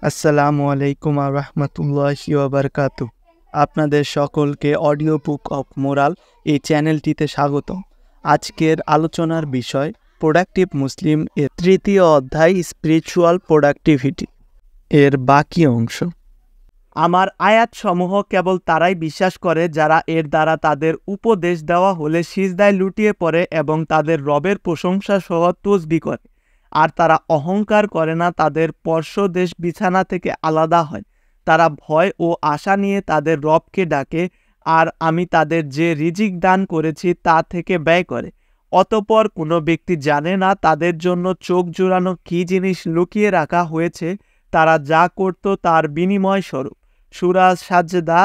আসসালামু আলাইকুম রহমতুল্লাহি ওয়াবারকাতুহ। আপনাদের সকলকে অডিও বুক অফ মোরাল এই চ্যানেলটিতে স্বাগত। আজকের আলোচনার বিষয় প্রোডাক্টিভ মুসলিম এর তৃতীয় অধ্যায় স্পিরিচুয়াল প্রোডাক্টিভিটি এর বাকি অংশ। আমার আয়াতসমূহ কেবল তারাই বিশ্বাস করে যারা এর দ্বারা তাদের উপদেশ দেওয়া হলে সিজদায় লুটিয়ে পড়ে এবং তাদের রবের প্রশংসা সহ তসবিহ করে। আর তারা অহংকার করে না, তাদের পর্শদেশ বিছানা থেকে আলাদা হয়। তারা ভয় ও আশা নিয়ে তাদের রবকে ডাকে, আর আমি তাদের যে রিজিক দান করেছি তা থেকে ব্যয় করে। অতঃপর কোনো ব্যক্তি জানে না তাদের জন্য চোখ জুড়ানো কী জিনিস লুকিয়ে রাখা হয়েছে, তারা যা করত তার বিনিময় স্বরূপ। সূরা সাজদা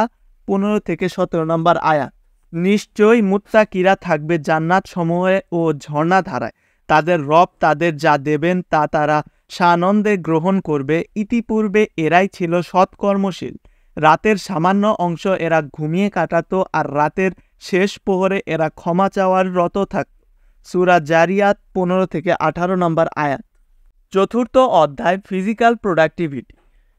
15-17 নম্বর আয়াত। নিশ্চয়ই মুত্তাকিরা থাকবে জান্নাত সমূহে ও ঝর্ণাধারায়। তাদের রব তাদের যা দেবেন তা তারা সানন্দে গ্রহণ করবে। ইতিপূর্বে এরাই ছিল সৎকর্মশীল। রাতের সামান্য অংশ এরা ঘুমিয়ে কাটাতো, আর রাতের শেষ প্রহরে এরা ক্ষমা চাওয়ার রত থাকত। সূরা জারিয়াত 15-18 নম্বর আয়াত। চতুর্থ অধ্যায় ফিজিক্যাল প্রোডাক্টিভিটি,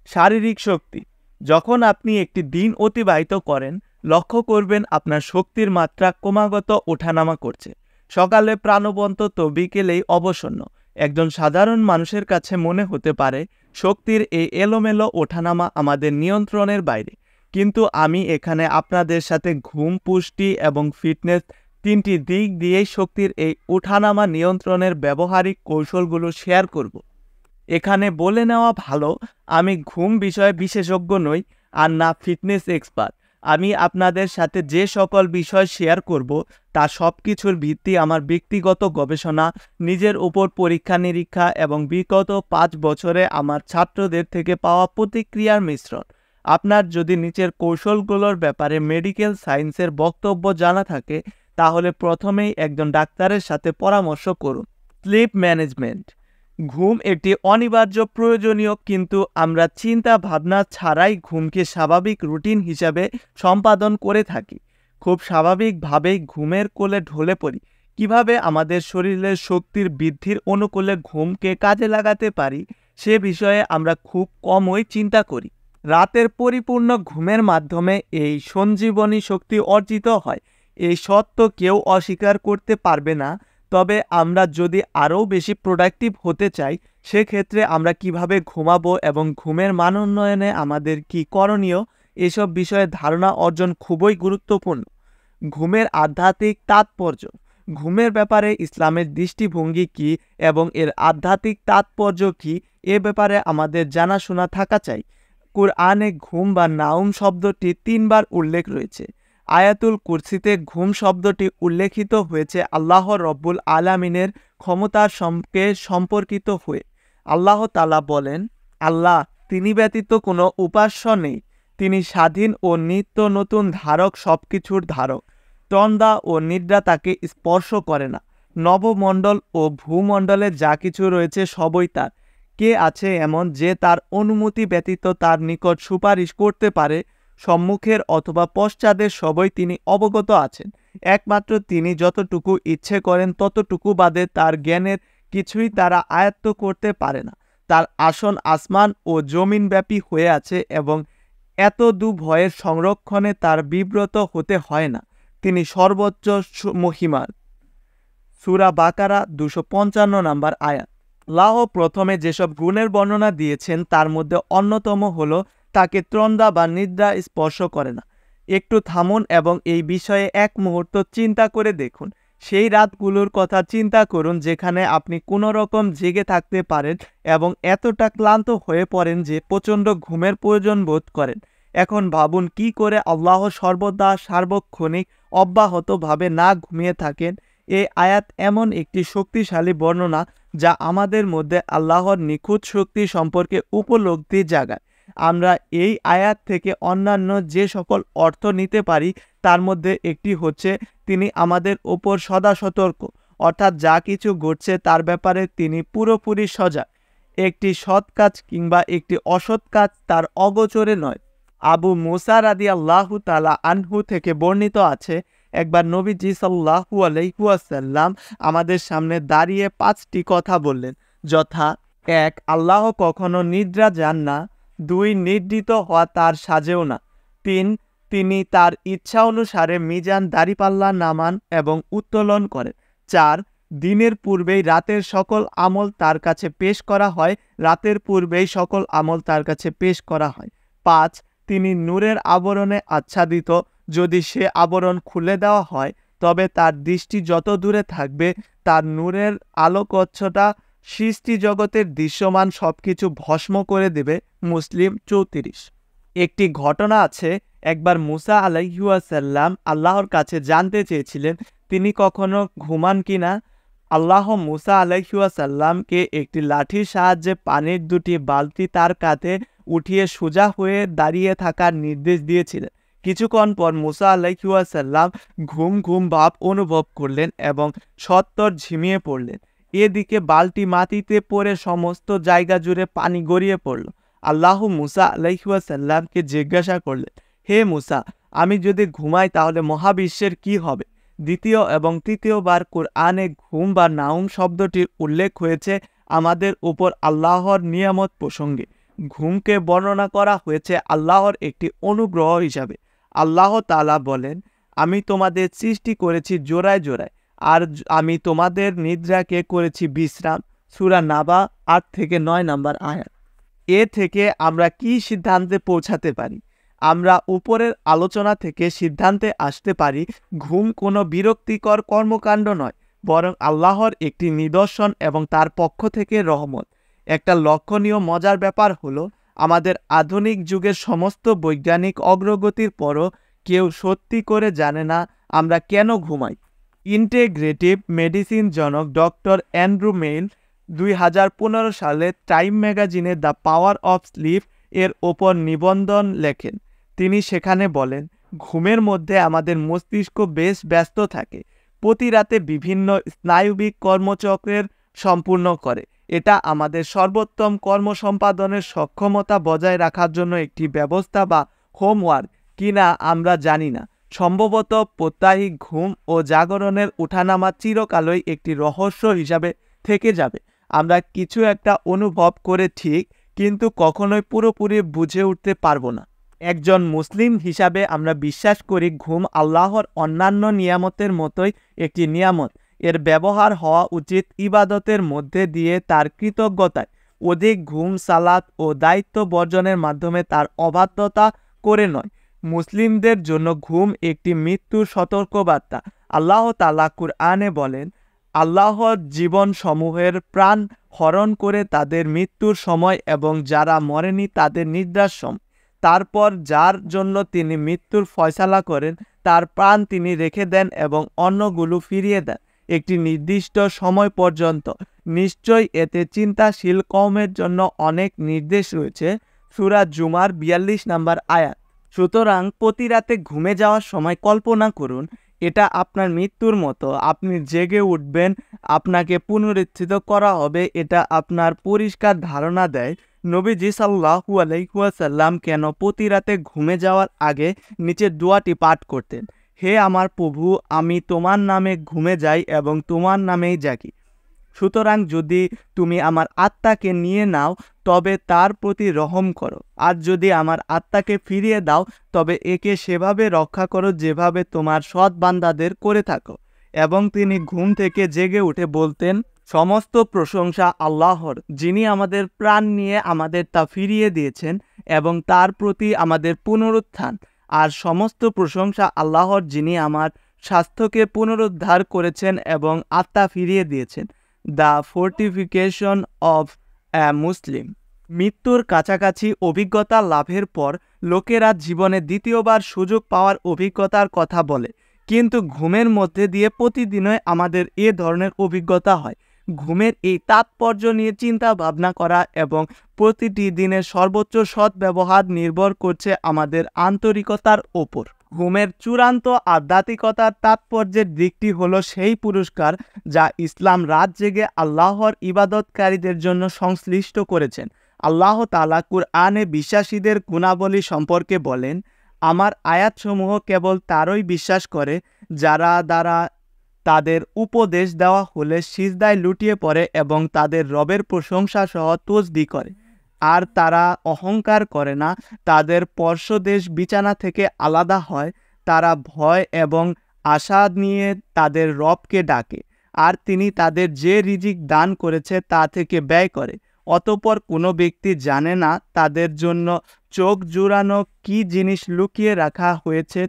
শারীরিক শক্তি। যখন আপনি একটি দিন অতিবাহিত করেন, লক্ষ্য করবেন আপনার শক্তির মাত্রা ক্রমাগত ওঠানামা করছে। সকালে প্রাণবন্ত তো বিকেলেই অবসন্ন। একজন সাধারণ মানুষের কাছে মনে হতে পারে শক্তির এই এলোমেলো ওঠানামা আমাদের নিয়ন্ত্রণের বাইরে, কিন্তু আমি এখানে আপনাদের সাথে ঘুম, পুষ্টি এবং ফিটনেস তিনটি দিক দিয়েই শক্তির এই ওঠানামা নিয়ন্ত্রণের ব্যবহারিক কৌশলগুলো শেয়ার করব। এখানে বলে নেওয়া ভালো, আমি ঘুম বিষয়ে বিশেষজ্ঞ নই আর না ফিটনেস এক্সপার্ট। আমি আপনাদের সাথে যে সকল বিষয় শেয়ার করব তা সব কিছুর ভিত্তি আমার ব্যক্তিগত গবেষণা, নিজের উপর পরীক্ষা নিরীক্ষা এবং বিগত 5 বছরে আমার ছাত্রদের থেকে পাওয়া প্রতিক্রিয়ার মিশ্রণ। আপনার যদি নিচের কৌশলগুলোর ব্যাপারে মেডিকেল সায়েন্সের বক্তব্য জানা থাকে, তাহলে প্রথমেই একজন ডাক্তারের সাথে পরামর্শ করুন। Sleep management. ঘুম একটি অনিবার্য প্রয়োজনীয়, কিন্তু আমরা চিন্তা ভাবনা ছাড়াই ঘুমকে স্বাভাবিক রুটিন হিসাবে সম্পাদন করে থাকি। খুব স্বাভাবিকভাবেই ঘুমের কোলে ঢলে পড়ি। কিভাবে আমাদের শরীরের শক্তির বৃদ্ধির অনুকূলে ঘুমকে কাজে লাগাতে পারি সে বিষয়ে আমরা খুব কমই চিন্তা করি। রাতের পরিপূর্ণ ঘুমের মাধ্যমে এই সঞ্জীবনী শক্তি অর্জিত হয়, এই সত্য কেউ অস্বীকার করতে পারবে না। তবে আমরা যদি আরও বেশি প্রোডাক্টিভ হতে চাই, সেক্ষেত্রে আমরা কিভাবে ঘুমাবো এবং ঘুমের মান উন্নয়নে আমাদের কি করণীয়, এসব বিষয়ে ধারণা অর্জন খুবই গুরুত্বপূর্ণ। ঘুমের আধ্যাত্মিক তাৎপর্য। ঘুমের ব্যাপারে ইসলামের দৃষ্টিভঙ্গি কি এবং এর আধ্যাত্মিক তাৎপর্য কি, এ ব্যাপারে আমাদের জানাশোনা থাকা চাই। কুরআনে ঘুম বা নাউম শব্দটি 3 বার উল্লেখ রয়েছে। আয়াতুল কুরসিতে ঘুম শব্দটি উল্লেখিত হয়েছে আল্লাহ রব্বুল আলামিনের ক্ষমতার সঙ্গে সম্পর্কিত হয়ে। আল্লাহ তাআলা বলেন, আল্লাহ, তিনি ব্যতীত কোনো উপাস্য নেই। তিনি স্বাধীন ও নিত্য নতুন ধারক, সবকিছুর ধারক। তন্দ্রা ও নিদ্রা তাকে স্পর্শ করে না। নবমণ্ডল ও ভূমণ্ডলে যা কিছু রয়েছে সবই তার। কে আছে এমন যে তার অনুমতি ব্যতীত তার নিকট সুপারিশ করতে পারে? সম্মুখের অথবা পশ্চাদের সবই তিনি অবগত আছেন। একমাত্র তিনি যতটুকু ইচ্ছে করেন ততটুকু বাদে তার জ্ঞানের কিছুই তারা আয়ত্ত করতে পারে না। তার আসন আসমান ও জমিনব্যাপী হয়ে আছে এবং এত ভয়ের সংরক্ষণে তার বিব্রত হতে হয় না। তিনি সর্বোচ্চ মহিমার। সূরা বাকারা 255 নম্বর আয়াত। আল্লাহ প্রথমে যেসব গুণের বর্ণনা দিয়েছেন তার মধ্যে অন্যতম হলো তাকে তন্দ্রা বা নিদ্রা স্পর্শ করে না। একটু থামুন এবং এই বিষয়ে এক মুহূর্ত চিন্তা করে দেখুন। সেই রাতগুলোর কথা চিন্তা করুন যেখানে আপনি কোনো রকম জেগে থাকতে পারেন এবং এতটা ক্লান্ত হয়ে পড়েন যে প্রচণ্ড ঘুমের প্রয়োজন বোধ করেন। এখন ভাবুন কি করে আল্লাহ সর্বদা সার্বক্ষণিক অব্যাহতভাবে না ঘুমিয়ে থাকেন। এই আয়াত এমন একটি শক্তিশালী বর্ণনা যা আমাদের মধ্যে আল্লাহর নিখুঁত শক্তি সম্পর্কে উপলব্ধি জাগায়। আমরা এই আয়াত থেকে অন্যান্য যে সকল অর্থ নিতে পারি তার মধ্যে একটি হচ্ছে তিনি আমাদের ওপর সদা সতর্ক, অর্থাৎ যা কিছু ঘটছে তার ব্যাপারে তিনি পুরোপুরি সজাগ। একটি সৎ কাজ কিংবা একটি অসৎ কাজ তার অগোচরে নয়। আবু মুসা রাদিয়াল্লাহু তাআলা আনহু থেকে বর্ণিত আছে, একবার নবীজি সাল্লাল্লাহু আলাইহি ওয়াসাল্লাম আমাদের সামনে দাঁড়িয়ে 5টি কথা বললেন, যথা: 1. আল্লাহ কখনো নিদ্রা যান না। 2 নির্দিষ্ট হওয়া তার সাজেও না। 3 তিনি তার ইচ্ছা অনুসারে মিজান দাঁড়িপাল্লা নামান এবং উত্তোলন করেন। 4 দিনের পূর্বেই রাতের সকল আমল তার কাছে পেশ করা হয়, রাতের পূর্বেই সকল আমল তার কাছে পেশ করা হয়। 5 তিনি নূরের আবরণে আচ্ছাদিত, যদি সে আবরণ খুলে দেওয়া হয় তবে তার দৃষ্টি যত দূরে থাকবে তার নূরের আলোকচ্ছটা সৃষ্টি জগতের দৃশ্যমান সবকিছু ভস্ম করে দেবে। মুসলিম 34। একটি ঘটনা আছে, একবার মুসা আলাইহিওয়াসাল্লাম আল্লাহর কাছে জানতে চেয়েছিলেন তিনি কখনো ঘুমান কিনা। আল্লাহ মুসা আলাইহিওয়াসাল্লামকে একটি লাঠির সাহায্যে পানির 2টি বালতি তার কাঁধে উঠিয়ে সোজা হয়ে দাঁড়িয়ে থাকার নির্দেশ দিয়েছিলেন। কিছুক্ষণ পর মুসা আলাইহিওয়াসাল্লাম ঘুম ঘুম ভাব অনুভব করলেন এবং সত্বর ঝিমিয়ে পড়লেন। এদিকে বালতি মাটিতে পড়ে সমস্ত জায়গা জুড়ে পানি গড়িয়ে পড়ল। আল্লাহ মুসা আলাইহিওয়াসাল্লামকে জিজ্ঞাসা করলেন, হে মুসা, আমি যদি ঘুমাই তাহলে মহাবিশ্বের কি হবে? দ্বিতীয় এবং তৃতীয়বার কোরআনে ঘুম বা নাউম শব্দটির উল্লেখ হয়েছে আমাদের উপর আল্লাহর নিয়ামত প্রসঙ্গে। ঘুমকে বর্ণনা করা হয়েছে আল্লাহর একটি অনুগ্রহ হিসাবে। আল্লাহ তাআলা বলেন, আমি তোমাদের সৃষ্টি করেছি জোড়ায় জোড়ায়, আর আমি তোমাদের নিদ্রাকে করেছি বিশ্রাম। সূরা নাবা 8 থেকে 9 নম্বর আয়াত। এ থেকে আমরা কি সিদ্ধান্তে পৌঁছাতে পারি? আমরা উপরের আলোচনা থেকে সিদ্ধান্তে আসতে পারি ঘুম কোনো বিরক্তিকর কর্মকাণ্ড নয়, বরং আল্লাহর একটি নিদর্শন এবং তার পক্ষ থেকে রহমত। একটা লক্ষণীয় মজার ব্যাপার হলো, আমাদের আধুনিক যুগের সমস্ত বৈজ্ঞানিক অগ্রগতির পরও কেউ সত্যি করে জানে না আমরা কেন ঘুমাই। ইন্টিগ্রেটিভ মেডিসিন জনক ডক্টর অ্যান্ড্রু মেইল 2015 সালে টাইম ম্যাগাজিনে দ্য পাওয়ার অফ স্লিপ এর ওপর নিবন্ধন লেখেন। তিনি সেখানে বলেন, ঘুমের মধ্যে আমাদের মস্তিষ্ক বেশ ব্যস্ত থাকে, প্রতি রাতে বিভিন্ন স্নায়বিক কর্মচক্রের সম্পূর্ণ করে। এটা আমাদের সর্বোত্তম কর্ম সম্পাদনের সক্ষমতা বজায় রাখার জন্য একটি ব্যবস্থা বা হোমওয়ার্ক কিনা আমরা জানি না। সম্ভবত প্রত্যাহিক ঘুম ও জাগরণের উঠানামা চিরকালই একটি রহস্য হিসাবে থেকে যাবে। আমরা কিছু একটা অনুভব করে ঠিক, কিন্তু কখনোই পুরোপুরি বুঝে উঠতে পারবো না। একজন মুসলিম হিসাবে আমরা বিশ্বাস করি ঘুম আল্লাহর অন্যান্য নিয়ামতের মতোই একটি নিয়ামত। এর ব্যবহার হওয়া উচিত ইবাদতের মধ্যে দিয়ে তার কৃতজ্ঞতায়। অধিক ঘুম, সালাত ও দায়িত্ব বর্জনের মাধ্যমে তার অবাধ্যতা করে নয়। মুসলিমদের জন্য ঘুম একটি মৃত্যুর সতর্কবার্তা। আল্লাহ তাআলা কুরআনে বলেন, আল্লাহর জীবন সমূহের প্রাণ হরণ করে তাদের মৃত্যুর সময় এবং যারা মরেনি তাদের নিদ্রার সময়। তারপর যার জন্য তিনি মৃত্যুর ফয়সালা করেন তার প্রাণ তিনি রেখে দেন এবং অন্যগুলো ফিরিয়ে দেন একটি নির্দিষ্ট সময় পর্যন্ত। নিশ্চয়ই এতে চিন্তাশীল কওমের জন্য অনেক নির্দেশ রয়েছে। সূরা জুমার 42 নম্বর আয়াত। সুতরাং প্রতি রাতে ঘুমে যাওয়ার সময় কল্পনা করুন এটা আপনার মৃত্যুর মতো। আপনি জেগে উঠবেন, আপনাকে পুনরুত্থিত করা হবে, এটা আপনার পরিষ্কার ধারণা দেয় নবীজি সাল্লাল্লাহু আলাইহি ওয়াসাল্লাম কেন প্রতি রাতে ঘুমে যাওয়ার আগে নিচের দোয়াটি পাঠ করতেন। হে আমার প্রভু, আমি তোমার নামে ঘুমে যাই এবং তোমার নামেই জাগি। সুতরাং যদি তুমি আমার আত্মাকে নিয়ে নাও তবে তার প্রতি রহম করো, আর যদি আমার আত্মাকে ফিরিয়ে দাও তবে একে সেভাবে রক্ষা করো যেভাবে তোমার সৎ বান্দাদের করে থাকো। এবং তিনি ঘুম থেকে জেগে উঠে বলতেন, সমস্ত প্রশংসা আল্লাহর, যিনি আমাদের প্রাণ নিয়ে আমাদের তা ফিরিয়ে দিয়েছেন এবং তার প্রতি আমাদের পুনরুত্থান। আর সমস্ত প্রশংসা আল্লাহর, যিনি আমার স্বাস্থ্যকে পুনরুদ্ধার করেছেন এবং আত্মা ফিরিয়ে দিয়েছেন। দ্য ফোর্টিফিকেশন অফ এ মুসলিম। মৃত্যুর কাছাকাছি অভিজ্ঞতা লাভের পর লোকেরা জীবনে দ্বিতীয়বার সুযোগ পাওয়ার অভিজ্ঞতার কথা বলে, কিন্তু ঘুমের মধ্যে দিয়ে প্রতিদিনই আমাদের এ ধরনের অভিজ্ঞতা হয়। ঘুমের এই তাৎপর্য নিয়ে চিন্তা ভাবনা করা এবং প্রতিটি দিনের সর্বোচ্চ সদ্ব্যবহার নির্ভর করছে আমাদের আন্তরিকতার ওপর। ঘুমের চূড়ান্ত আধ্যাত্মিকতার তাৎপর্যের দিকটি হলো সেই পুরস্কার যা ইসলাম রাত জেগে আল্লাহর ইবাদতকারীদের জন্য সংশ্লিষ্ট করেছেন। আল্লাহ তাআলা কুরআনে বিশ্বাসীদের গুণাবলী সম্পর্কে বলেন, আমার আয়াতসমূহ কেবল তারই বিশ্বাস করে যারা দ্বারা তাদের উপদেশ দেওয়া হলে সিজদায় লুটিয়ে পড়ে এবং তাদের রবের প্রশংসা সহ তাসবিহ করে। আর তারা অহংকার করে না, তাদের পরশদেশ বিছানা থেকে আলাদা হয়, তারা ভয় এবং আশা নিয়ে তাদের রবকে ডাকে, আর তিনি তাদের যে রিজিক দান করেছে তা থেকে ব্যয় করে। অতঃপর কোনো ব্যক্তি জানে না তাদের জন্য চোখ জুড়ানো কি জিনিস লুকিয়ে রাখা হয়েছে।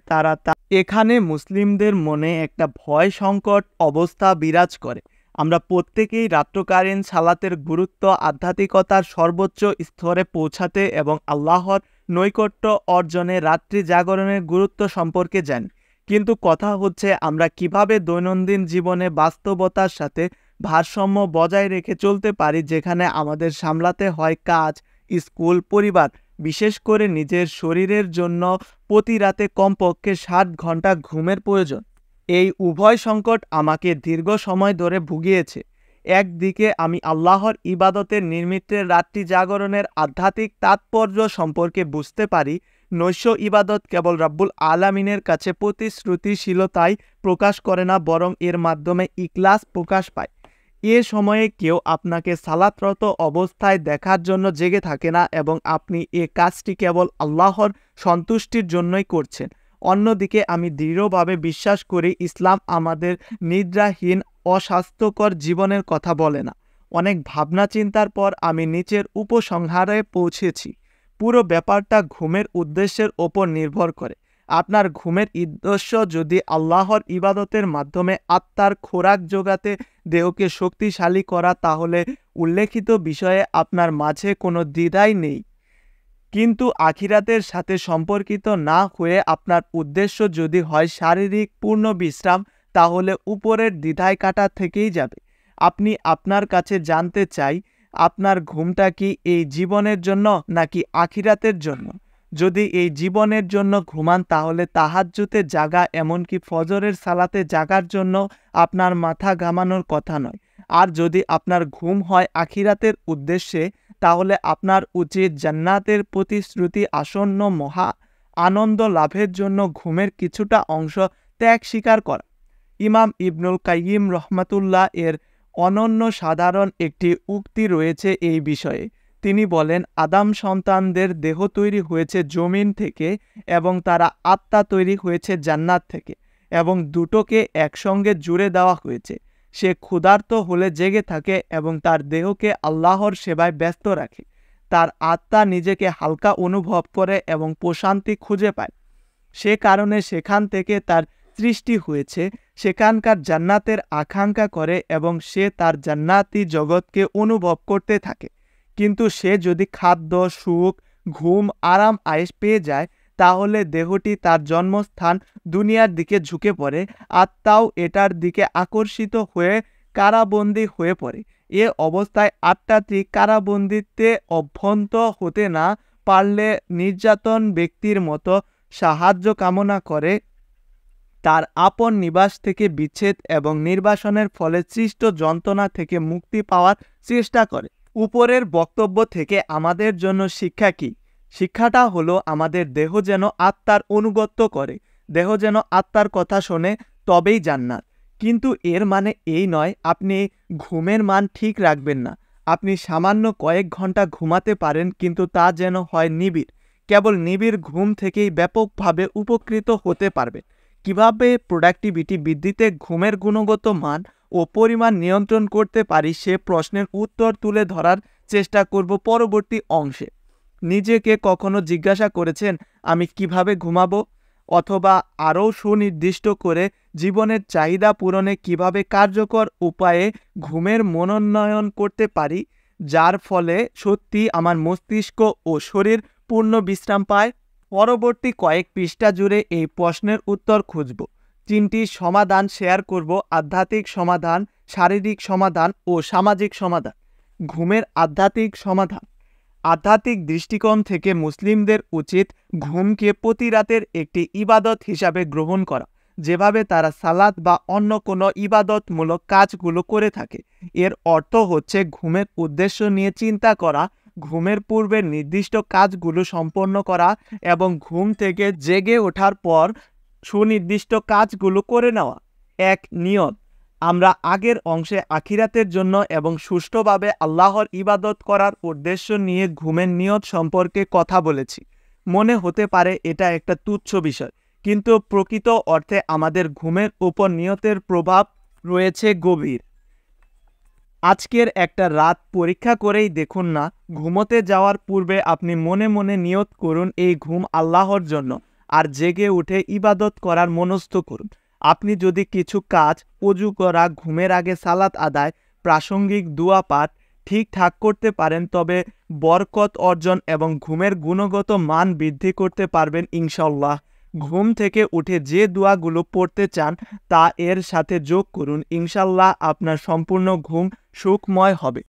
এখানে মুসলিমদের মনে একটা ভয় সংকট অবস্থা বিরাজ করে। আমরা প্রত্যেকেই রাত্রকালীন সালাতের গুরুত্ব, আধ্যাত্মিকতার সর্বোচ্চ স্তরে পৌঁছাতে এবং আল্লাহর নৈকট্য অর্জনে রাত্রি জাগরণের গুরুত্ব সম্পর্কে জানি। কিন্তু কথা হচ্ছে আমরা কিভাবে দৈনন্দিন জীবনে বাস্তবতার সাথে ভারসাম্য বজায় রেখে চলতে পারি, যেখানে আমাদের সামলাতে হয় কাজ, স্কুল, পরিবার, বিশেষ করে নিজের শরীরের জন্য প্রতি রাতে কমপক্ষে 7 ঘন্টা ঘুমের প্রয়োজন। এই উভয় সংকট আমাকে দীর্ঘ সময় ধরে ভুগিয়েছে। একদিকে আমি আল্লাহর ইবাদতের নিমিত্তে রাত্রি জাগরণের আধ্যাত্মিক তাৎপর্য সম্পর্কে বুঝতে পারি। নৈশ ইবাদত কেবল রাব্বুল আলামিনের কাছে প্রতিশ্রুতিশীলতাই প্রকাশ করে না, বরং এর মাধ্যমে ইখলাস প্রকাশ পায়। এ সময়ে কেউ আপনাকে সালাতরত অবস্থায় দেখার জন্য জেগে থাকে না এবং আপনি এ কাজটি কেবল আল্লাহর সন্তুষ্টির জন্যই করছেন। অন্যদিকে আমি দৃঢ়ভাবে বিশ্বাস করি ইসলাম আমাদের নিদ্রাহীন অস্বাস্থ্যকর জীবনের কথা বলে না। অনেক ভাবনা চিন্তার পর আমি নিচের উপসংহারে পৌঁছেছি। পুরো ব্যাপারটা ঘুমের উদ্দেশ্যের ওপর নির্ভর করে। আপনার ঘুমের উদ্দেশ্য যদি আল্লাহর ইবাদতের মাধ্যমে আত্মার খোরাক যোগাতে, দেহকে শক্তিশালী করা, তাহলে উল্লেখিত বিষয়ে আপনার মাঝে কোনো দ্বিধাই নেই। কিন্তু আখিরাতের সাথে সম্পর্কিত না হয়ে আপনার উদ্দেশ্য যদি হয় শারীরিক পূর্ণ বিশ্রাম, তাহলে উপরের দ্বিধায় কাটা থেকেই যাবে। আপনি আপনার কাছে জানতে চাই, আপনার ঘুমটা কি এই জীবনের জন্য নাকি আখিরাতের জন্য? যদি এই জীবনের জন্য ঘুমান তাহলে তাহাজ্জুদে জাগা, এমনকি ফজরের সালাতে জাগার জন্য আপনার মাথা ঘামানোর কথা নয়। আর যদি আপনার ঘুম হয় আখিরাতের উদ্দেশ্যে, তাহলে আপনার উচিত জান্নাতের প্রতিশ্রুতি আসন্ন মহা আনন্দ লাভের জন্য ঘুমের কিছুটা অংশ ত্যাগ স্বীকার করা। ইমাম ইবনুল কাইয়িম রহমাতুল্লাহ এর অনন্য সাধারণ একটি উক্তি রয়েছে এই বিষয়ে। তিনি বলেন, আদম সন্তানদের দেহ তৈরি হয়েছে জমিন থেকে এবং তারা আত্মা তৈরি হয়েছে জান্নাত থেকে, এবং দুটোকে একসঙ্গে জুড়ে দেওয়া হয়েছে। সে ক্ষুধার্ত হলে জেগে থাকে এবং তার দেহকে আল্লাহর সেবায় ব্যস্ত রাখে। তার আত্মা নিজেকে হালকা অনুভব করে এবং প্রশান্তি খুঁজে পায়। সে কারণে সেখান থেকে তার সৃষ্টি হয়েছে, সেখানকার জান্নাতের আকাঙ্ক্ষা করে এবং সে তার জান্নাতি জগৎকে অনুভব করতে থাকে। কিন্তু সে যদি খাদ্য, সুখ, ঘুম, আরাম, আয়েশ পেয়ে যায়, তাহলে দেহটি তার জন্মস্থান দুনিয়ার দিকে ঝুঁকে পড়ে, আত্মাও এটার দিকে আকর্ষিত হয়ে কারাবন্দী হয়ে পড়ে। এ অবস্থায় আত্মাটি কারাবন্দিতে অভ্যন্ত হতে না পারলে নির্যাতন ব্যক্তির মতো সাহায্য কামনা করে, তার আপন নিবাস থেকে বিচ্ছেদ এবং নির্বাসনের ফলে সৃষ্ট যন্ত্রণা থেকে মুক্তি পাওয়ার চেষ্টা করে। উপরের বক্তব্য থেকে আমাদের জন্য শিক্ষা কি? শিক্ষাটা হলো আমাদের দেহ যেন আত্মার অনুগত্য করে, দেহ যেন আত্মার কথা শোনে, তবেই জান্নাত। কিন্তু এর মানে এই নয় আপনি ঘুমের মান ঠিক রাখবেন না। আপনি সামান্য কয়েক ঘন্টা ঘুমাতে পারেন, কিন্তু তা যেন হয় নিবিড়। কেবল নিবিড় ঘুম থেকেই ব্যাপকভাবে উপকৃত হতে পারবেন। কিভাবে প্রোডাক্টিভিটি বৃদ্ধিতে ঘুমের গুণগত মান ও পরিমাণ নিয়ন্ত্রণ করতে পারি, সে প্রশ্নের উত্তর তুলে ধরার চেষ্টা করব পরবর্তী অংশে। নিজেকে কখনো জিজ্ঞাসা করেছেন, আমি কিভাবে ঘুমাবো? অথবা আরও সুনির্দিষ্ট করে জীবনের চাহিদা পূরণে কিভাবে কার্যকর উপায়ে ঘুমের মনোন্নয়ন করতে পারি, যার ফলে সত্যি আমার মস্তিষ্ক ও শরীর পূর্ণ বিশ্রাম পায়? পরবর্তী কয়েক পৃষ্ঠা জুড়ে এই প্রশ্নের উত্তর খুঁজব। 3টি সমাধান শেয়ার করব: আধ্যাত্মিক সমাধান, শারীরিক সমাধান ও সামাজিক সমাধান। ঘুমের আধ্যাত্মিক সমাধান। আধ্যাত্মিক দৃষ্টিকোণ থেকে মুসলিমদের উচিত ঘুমকে প্রতি রাতের একটি ইবাদত হিসাবে গ্রহণ করা, যেভাবে তারা সালাত বা অন্য কোনো ইবাদতমূলক কাজগুলো করে থাকে। এর অর্থ হচ্ছে ঘুমের উদ্দেশ্য নিয়ে চিন্তা করা, ঘুমের পূর্বে নির্দিষ্ট কাজগুলো সম্পন্ন করা এবং ঘুম থেকে জেগে ওঠার পর সুনির্দিষ্ট কাজগুলো করে নেওয়া। 1. নিয়ত। আমরা আগের অংশে আখিরাতের জন্য এবং সুষ্ঠুভাবে আল্লাহর ইবাদত করার উদ্দেশ্য নিয়ে ঘুমের নিয়ত সম্পর্কে কথা বলেছি। মনে হতে পারে এটা একটা তুচ্ছ বিষয়, কিন্তু প্রকৃত অর্থে আমাদের ঘুমের উপর নিয়তের প্রভাব রয়েছে গভীর। আজকের একটা রাত পরীক্ষা করেই দেখুন না, ঘুমোতে যাওয়ার পূর্বে আপনি মনে মনে নিয়ত করুন এই ঘুম আল্লাহর জন্য, আর জেগে উঠে ইবাদত করার মনস্থ করুন। আপনি যদি কিছু কাজ, ওযু করা, ঘুমের আগে সালাত আদায়, প্রাসঙ্গিক দোয়া পাঠ ঠিকঠাক করতে পারেন, তবে বরকত অর্জন এবং ঘুমের গুণগত মান বৃদ্ধি করতে পারবেন ইনশাআল্লাহ। ঘুম থেকে উঠে যে দোয়াগুলো পড়তে চান তা এর সাথে যোগ করুন, ইনশাআল্লাহ আপনার সম্পূর্ণ ঘুম সুখময় হবে।